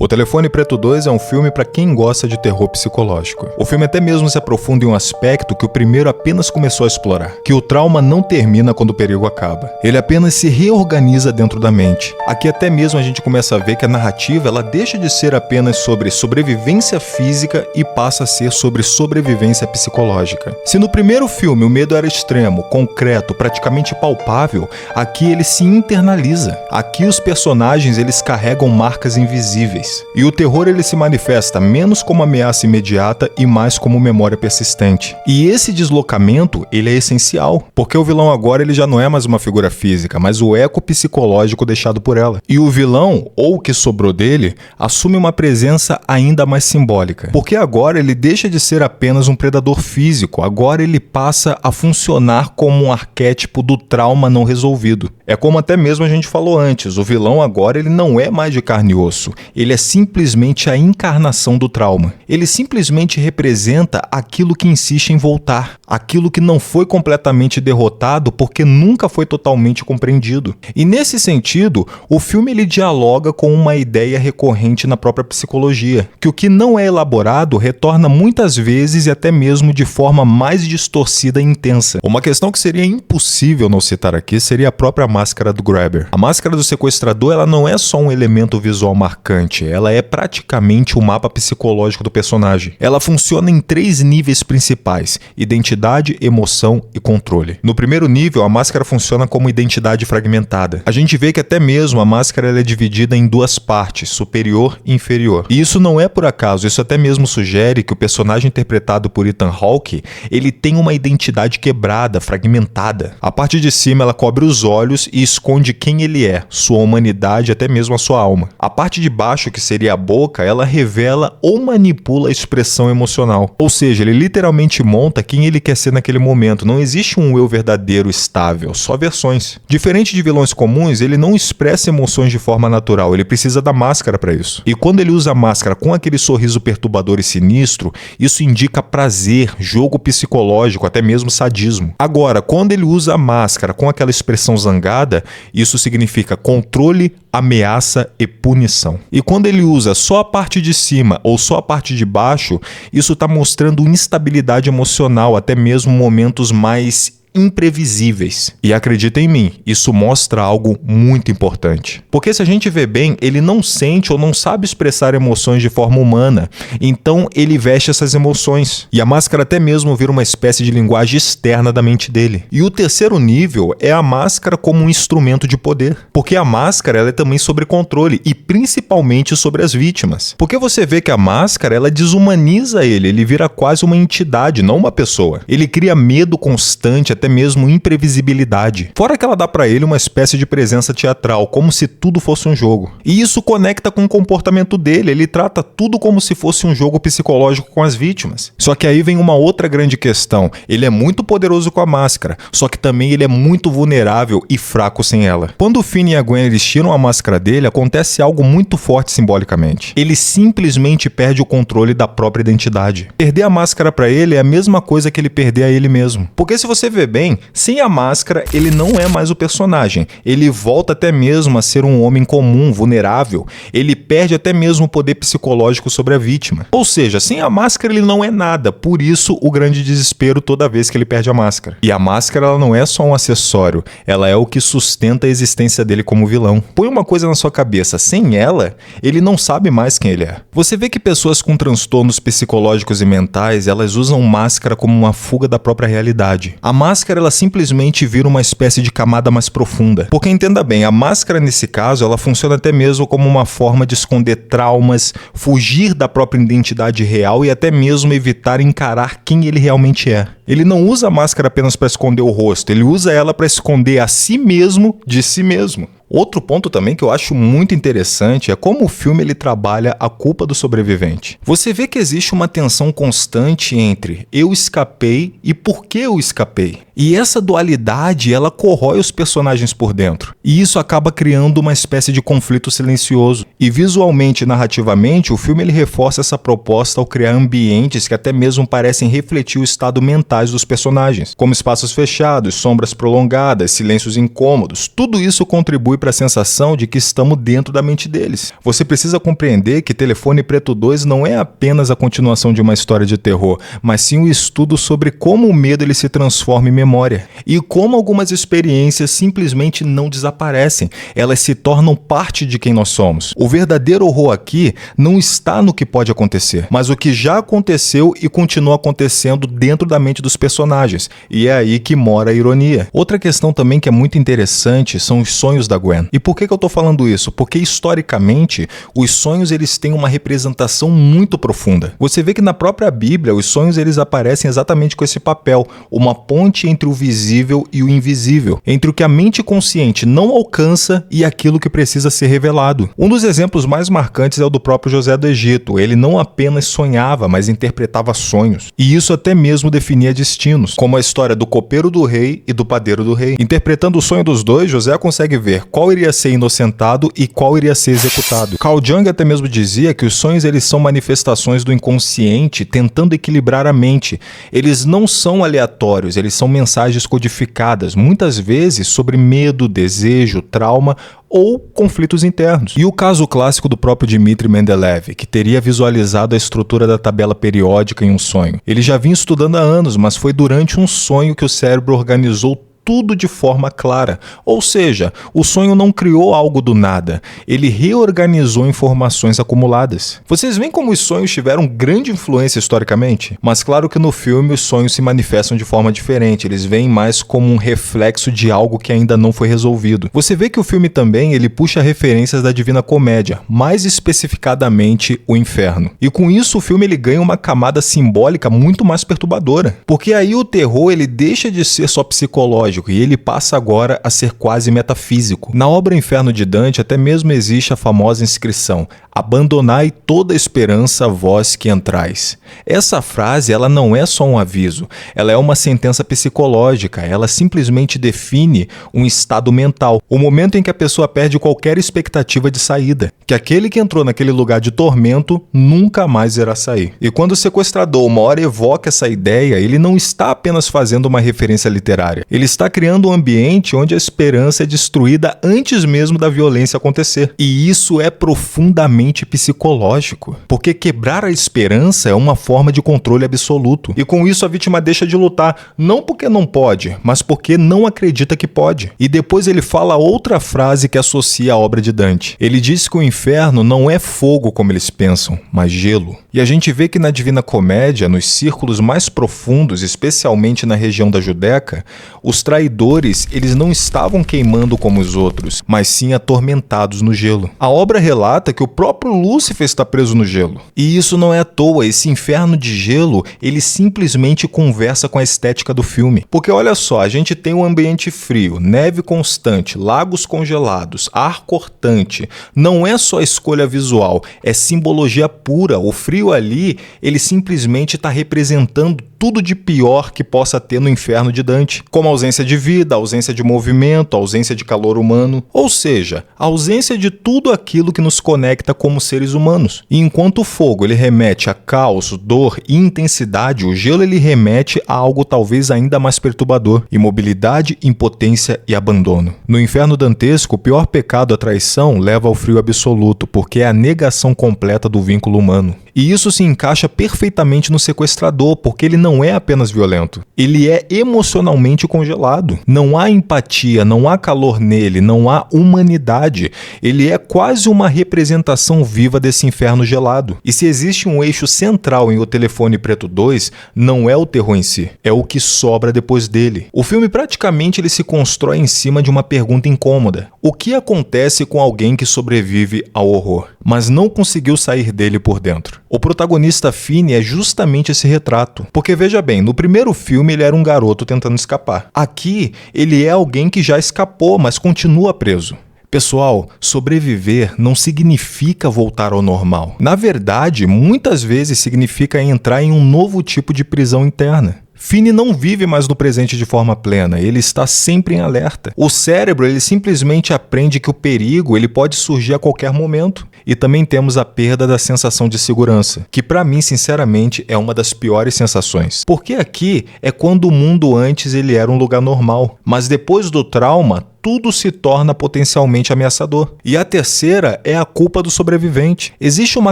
O Telefone Preto 2 é um filme para quem gosta de terror psicológico. O filme até mesmo se aprofunda em um aspecto que o primeiro apenas começou a explorar, que o trauma não termina quando o perigo acaba. Ele apenas se reorganiza dentro da mente. Aqui até mesmo a gente começa a ver que a narrativa ela deixa de ser apenas sobre sobrevivência física e passa a ser sobre sobrevivência psicológica. Se no primeiro filme o medo era extremo, concreto, praticamente palpável, aqui ele se internaliza. Aqui os personagens eles carregam marcas invisíveis. E o terror ele se manifesta menos como ameaça imediata e mais como memória persistente. E esse deslocamento ele é essencial, porque o vilão agora ele já não é mais uma figura física, mas o eco psicológico deixado por ela. E o vilão, ou o que sobrou dele, assume uma presença ainda mais simbólica, porque agora ele deixa de ser apenas um predador físico, agora ele passa a funcionar como um arquétipo do trauma não resolvido. É como até mesmo a gente falou antes, o vilão agora ele não é mais de carne e osso, ele é simplesmente a encarnação do trauma. Ele simplesmente representa aquilo que insiste em voltar, aquilo que não foi completamente derrotado porque nunca foi totalmente compreendido. E nesse sentido, o filme ele dialoga com uma ideia recorrente na própria psicologia, que o que não é elaborado retorna muitas vezes e até mesmo de forma mais distorcida e intensa. Uma questão que seria impossível não citar aqui seria a própria máscara do Grabber. A máscara do sequestrador ela não é só um elemento visual marcante, ela é praticamente o mapa psicológico do personagem. Ela funciona em 3 níveis principais: identidade, emoção e controle. No primeiro nível, a máscara funciona como identidade fragmentada. A gente vê que até mesmo a máscara ela é dividida em 2 partes, superior e inferior. E isso não é por acaso, isso até mesmo sugere que o personagem interpretado por Ethan Hawke, ele tem uma identidade quebrada, fragmentada. A parte de cima ela cobre os olhos e esconde quem ele é, sua humanidade, até mesmo a sua alma. A parte de baixo, que seria a boca, ela revela ou manipula a expressão emocional. Ou seja, ele literalmente monta quem ele quer ser naquele momento. Não existe um eu verdadeiro estável, só versões. Diferente de vilões comuns, ele não expressa emoções de forma natural, ele precisa da máscara para isso. E quando ele usa a máscara com aquele sorriso perturbador e sinistro, isso indica prazer, jogo psicológico, até mesmo sadismo. Agora, quando ele usa a máscara com aquela expressão zangada, isso significa controle, ameaça e punição. E quando ele usa só a parte de cima ou só a parte de baixo, isso está mostrando instabilidade emocional, até mesmo momentos mais imprevisíveis. E acredita em mim, isso mostra algo muito importante. Porque se a gente vê bem, ele não sente ou não sabe expressar emoções de forma humana, então ele veste essas emoções. E a máscara até mesmo vira uma espécie de linguagem externa da mente dele. E o terceiro nível é a máscara como um instrumento de poder. Porque a máscara ela é também sobre controle e principalmente sobre as vítimas. Porque você vê que a máscara ela desumaniza ele vira quase uma entidade, não uma pessoa. Ele cria medo constante, até mesmo imprevisibilidade. Fora que ela dá pra ele uma espécie de presença teatral, como se tudo fosse um jogo. E isso conecta com o comportamento dele, ele trata tudo como se fosse um jogo psicológico com as vítimas. Só que aí vem uma outra grande questão, ele é muito poderoso com a máscara, só que também ele é muito vulnerável e fraco sem ela. Quando o Finn e a Gwen eles tiram a máscara dele, acontece algo muito forte simbolicamente. Ele simplesmente perde o controle da própria identidade. Perder a máscara pra ele é a mesma coisa que ele perder a ele mesmo. Porque se você vê bem, sem a máscara, ele não é mais o personagem. Ele volta até mesmo a ser um homem comum, vulnerável. Ele perde até mesmo o poder psicológico sobre a vítima. Ou seja, sem a máscara ele não é nada. Por isso, o grande desespero toda vez que ele perde a máscara. E a máscara ela não é só um acessório. Ela é o que sustenta a existência dele como vilão. Põe uma coisa na sua cabeça. Sem ela, ele não sabe mais quem ele é. Você vê que pessoas com transtornos psicológicos e mentais, elas usam máscara como uma fuga da própria realidade. A máscara ela simplesmente vira uma espécie de camada mais profunda. Porque entenda bem, a máscara nesse caso, ela funciona até mesmo como uma forma de esconder traumas, fugir da própria identidade real e até mesmo evitar encarar quem ele realmente é. Ele não usa a máscara apenas para esconder o rosto, ele usa ela para esconder a si mesmo de si mesmo. Outro ponto também que eu acho muito interessante é como o filme ele trabalha a culpa do sobrevivente. Você vê que existe uma tensão constante entre eu escapei e por que eu escapei. E essa dualidade, ela corrói os personagens por dentro. E isso acaba criando uma espécie de conflito silencioso. E visualmente e narrativamente, o filme ele reforça essa proposta ao criar ambientes que até mesmo parecem refletir o estado mentais dos personagens, como espaços fechados, sombras prolongadas, silêncios incômodos. Tudo isso contribui contribui para a sensação de que estamos dentro da mente deles. Você precisa compreender que Telefone Preto 2 não é apenas a continuação de uma história de terror, mas sim um estudo sobre como o medo ele se transforma em memória e como algumas experiências simplesmente não desaparecem, elas se tornam parte de quem nós somos. O verdadeiro horror aqui não está no que pode acontecer, mas o que já aconteceu e continua acontecendo dentro da mente dos personagens, e é aí que mora a ironia. Outra questão também que é muito interessante são os sonhos da Gwen. E por que eu tô falando isso? Porque historicamente, os sonhos eles têm uma representação muito profunda. Você vê que na própria Bíblia, os sonhos eles aparecem exatamente com esse papel, uma ponte entre o visível e o invisível, entre o que a mente consciente não alcança e aquilo que precisa ser revelado. Um dos exemplos mais marcantes é o do próprio José do Egito. Ele não apenas sonhava, mas interpretava sonhos. E isso até mesmo definia destinos, como a história do copeiro do rei e do padeiro do rei. Interpretando o sonho dos dois, José consegue ver qual iria ser inocentado e qual iria ser executado. Carl Jung até mesmo dizia que os sonhos eles são manifestações do inconsciente tentando equilibrar a mente. Eles não são aleatórios, eles são mensagens codificadas, muitas vezes sobre medo, desejo, trauma ou conflitos internos. E o caso clássico do próprio Dmitri Mendeleev, que teria visualizado a estrutura da tabela periódica em um sonho. Ele já vinha estudando há anos, mas foi durante um sonho que o cérebro organizou tudo de forma clara. Ou seja, o sonho não criou algo do nada, ele reorganizou informações acumuladas. Vocês veem como os sonhos tiveram grande influência historicamente? Mas claro que no filme os sonhos se manifestam de forma diferente, eles vêm mais como um reflexo de algo que ainda não foi resolvido. Você vê que o filme também ele puxa referências da Divina Comédia, mais especificadamente o inferno. E com isso o filme ele ganha uma camada simbólica muito mais perturbadora, porque aí o terror ele deixa de ser só psicológico e ele passa agora a ser quase metafísico. Na obra Inferno de Dante até mesmo existe a famosa inscrição: abandonai toda esperança vós que entrais. Essa frase ela não é só um aviso, ela é uma sentença psicológica, ela simplesmente define um estado mental, o momento em que a pessoa perde qualquer expectativa de saída, que aquele que entrou naquele lugar de tormento nunca mais irá sair. E quando o sequestrador uma hora evoca essa ideia, ele não está apenas fazendo uma referência literária, ele está criando um ambiente onde a esperança é destruída antes mesmo da violência acontecer. E isso é profundamente psicológico, porque quebrar a esperança é uma forma de controle absoluto. E com isso a vítima deixa de lutar, não porque não pode, mas porque não acredita que pode. E depois ele fala outra frase que associa a obra de Dante. Ele diz que o inferno não é fogo como eles pensam, mas gelo. E a gente vê que na Divina Comédia, nos círculos mais profundos, especialmente na região da Judeca, os traidores, eles não estavam queimando como os outros, mas sim atormentados no gelo. A obra relata que o próprio Lúcifer está preso no gelo. E isso não é à toa, esse inferno de gelo, ele simplesmente conversa com a estética do filme. Porque olha só, a gente tem um ambiente frio, neve constante, lagos congelados, ar cortante. Não é só escolha visual, é simbologia pura. O frio ali, ele simplesmente está representando tudo de pior que possa ter no inferno de Dante, como a ausência de vida, a ausência de movimento, a ausência de calor humano, ou seja, a ausência de tudo aquilo que nos conecta como seres humanos. E enquanto o fogo ele remete a caos, dor e intensidade, o gelo ele remete a algo talvez ainda mais perturbador: imobilidade, impotência e abandono. No inferno dantesco, o pior pecado, a traição, leva ao frio absoluto, porque é a negação completa do vínculo humano. E isso se encaixa perfeitamente no sequestrador, porque ele não é apenas violento, ele é emocionalmente congelado. Não há empatia, não há calor nele, não há humanidade. Ele é quase uma representação viva desse inferno gelado. E se existe um eixo central em O Telefone Preto 2, não é o terror em si, é o que sobra depois dele. O filme praticamente ele se constrói em cima de uma pergunta incômoda: o que acontece com alguém que sobrevive ao horror, mas não conseguiu sair dele por dentro? O protagonista Finney é justamente esse retrato. Porque veja bem, no primeiro filme ele era um garoto tentando escapar. Aqui ele é alguém que já escapou, mas continua preso. Pessoal, sobreviver não significa voltar ao normal. Na verdade, muitas vezes significa entrar em um novo tipo de prisão interna. Finney não vive mais no presente de forma plena, ele está sempre em alerta. O cérebro ele simplesmente aprende que o perigo ele pode surgir a qualquer momento. E também temos a perda da sensação de segurança, que para mim, sinceramente, é uma das piores sensações. Porque aqui é quando o mundo antes ele era um lugar normal, mas depois do trauma, tudo se torna potencialmente ameaçador. E a terceira é a culpa do sobrevivente. Existe uma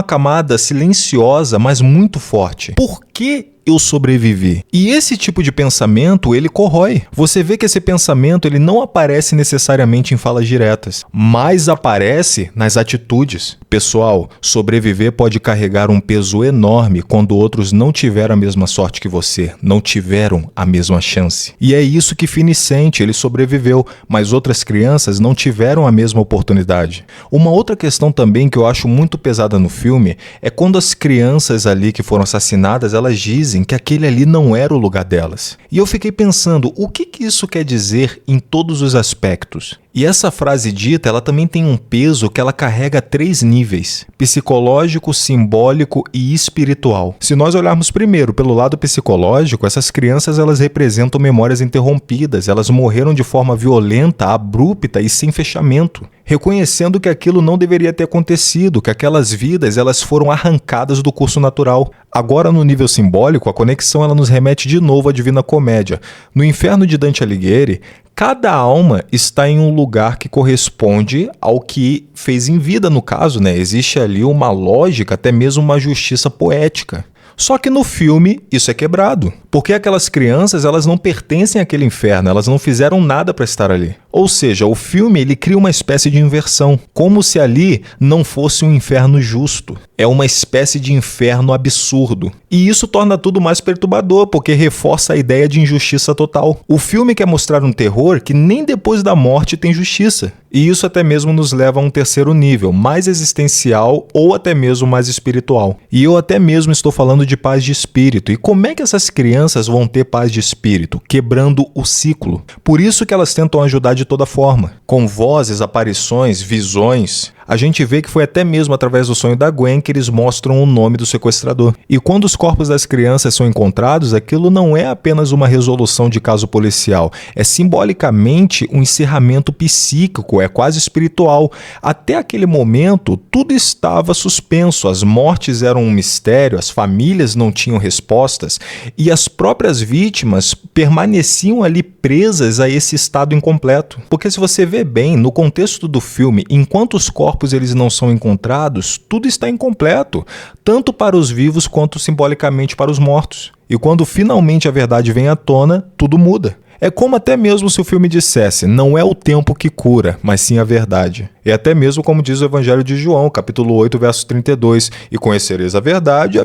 camada silenciosa, mas muito forte. Por que eu sobrevivi? E esse tipo de pensamento, ele corrói. Você vê que esse pensamento, ele não aparece necessariamente em falas diretas, mas aparece nas atitudes. Pessoal, sobreviver pode carregar um peso enorme quando outros não tiveram a mesma sorte que você, não tiveram a mesma chance. E é isso que Finney sente, ele sobreviveu, mas outras crianças não tiveram a mesma oportunidade. Uma outra questão também que eu acho muito pesada no filme é quando as crianças ali que foram assassinadas, elas dizem que aquele ali não era o lugar delas. E eu fiquei pensando, o que isso quer dizer em todos os aspectos? E essa frase dita, ela também tem um peso que ela carrega 3 níveis: psicológico, simbólico e espiritual. Se nós olharmos primeiro pelo lado psicológico, essas crianças elas representam memórias interrompidas, elas morreram de forma violenta, abrupta e sem fechamento, reconhecendo que aquilo não deveria ter acontecido, que aquelas vidas elas foram arrancadas do curso natural. Agora, no nível simbólico, a conexão ela nos remete de novo à Divina Comédia. No Inferno de Dante Alighieri, cada alma está em um lugar que corresponde ao que fez em vida, no caso, né? Existe ali uma lógica, até mesmo uma justiça poética. Só que no filme isso é quebrado, porque aquelas crianças elas não pertencem àquele inferno, elas não fizeram nada para estar ali. Ou seja, o filme ele cria uma espécie de inversão, como se ali não fosse um inferno justo. É uma espécie de inferno absurdo. E isso torna tudo mais perturbador, porque reforça a ideia de injustiça total. O filme quer mostrar um terror que nem depois da morte tem justiça. E isso até mesmo nos leva a um terceiro nível, mais existencial ou até mesmo mais espiritual. E eu até mesmo estou falando de paz de espírito. E como é que essas crianças vão ter paz de espírito? Quebrando o ciclo. Por isso que elas tentam ajudar de toda forma. Com vozes, aparições, visões. A gente vê que foi até mesmo através do sonho da Gwen que eles mostram o nome do sequestrador. E quando os corpos das crianças são encontrados, aquilo não é apenas uma resolução de caso policial, é simbolicamente um encerramento psíquico, é quase espiritual. Até aquele momento, tudo estava suspenso, as mortes eram um mistério, as famílias não tinham respostas e as próprias vítimas permaneciam ali presas a esse estado incompleto. Porque se você vê bem, no contexto do filme, enquanto os corpos eles não são encontrados, tudo está incompleto, tanto para os vivos quanto simbolicamente para os mortos. E quando finalmente a verdade vem à tona, tudo muda. É como até mesmo se o filme dissesse, não é o tempo que cura, mas sim a verdade. E até mesmo como diz o Evangelho de João, capítulo 8, verso 32, e conhecereis a verdade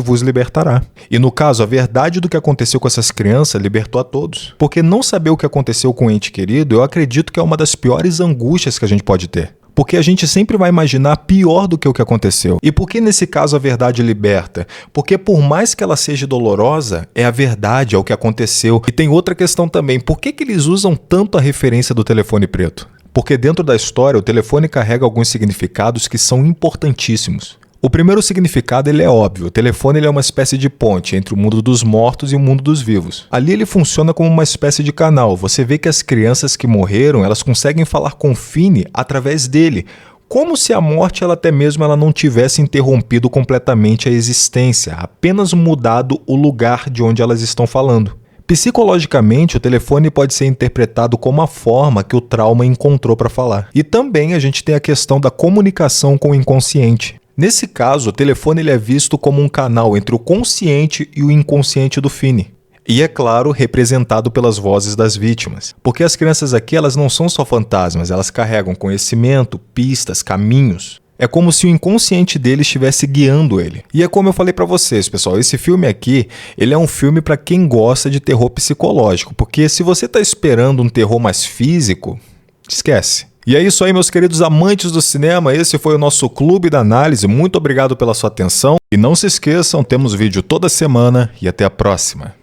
vos libertará. E no caso, a verdade do que aconteceu com essas crianças libertou a todos. Porque não saber o que aconteceu com o ente querido, eu acredito que é uma das piores angústias que a gente pode ter. Porque a gente sempre vai imaginar pior do que o que aconteceu. E por que nesse caso a verdade liberta? Porque por mais que ela seja dolorosa, é a verdade, é o que aconteceu. E tem outra questão também, por que eles usam tanto a referência do telefone preto? Porque dentro da história o telefone carrega alguns significados que são importantíssimos. O primeiro significado ele é óbvio, o telefone ele é uma espécie de ponte entre o mundo dos mortos e o mundo dos vivos. Ali ele funciona como uma espécie de canal, você vê que as crianças que morreram, elas conseguem falar com Finney através dele, como se a morte ela até mesmo ela não tivesse interrompido completamente a existência, apenas mudado o lugar de onde elas estão falando. Psicologicamente, o telefone pode ser interpretado como a forma que o trauma encontrou para falar. E também a gente tem a questão da comunicação com o inconsciente. Nesse caso, o telefone ele é visto como um canal entre o consciente e o inconsciente do Finney. E, é claro, representado pelas vozes das vítimas. Porque as crianças aqui elas não são só fantasmas, elas carregam conhecimento, pistas, caminhos. É como se o inconsciente dele estivesse guiando ele. E é como eu falei pra vocês, pessoal, esse filme aqui, ele é um filme pra quem gosta de terror psicológico. Porque se você tá esperando um terror mais físico, esquece. E é isso aí, meus queridos amantes do cinema, esse foi o nosso Clube da Análise, muito obrigado pela sua atenção, e não se esqueçam, temos vídeo toda semana, e até a próxima.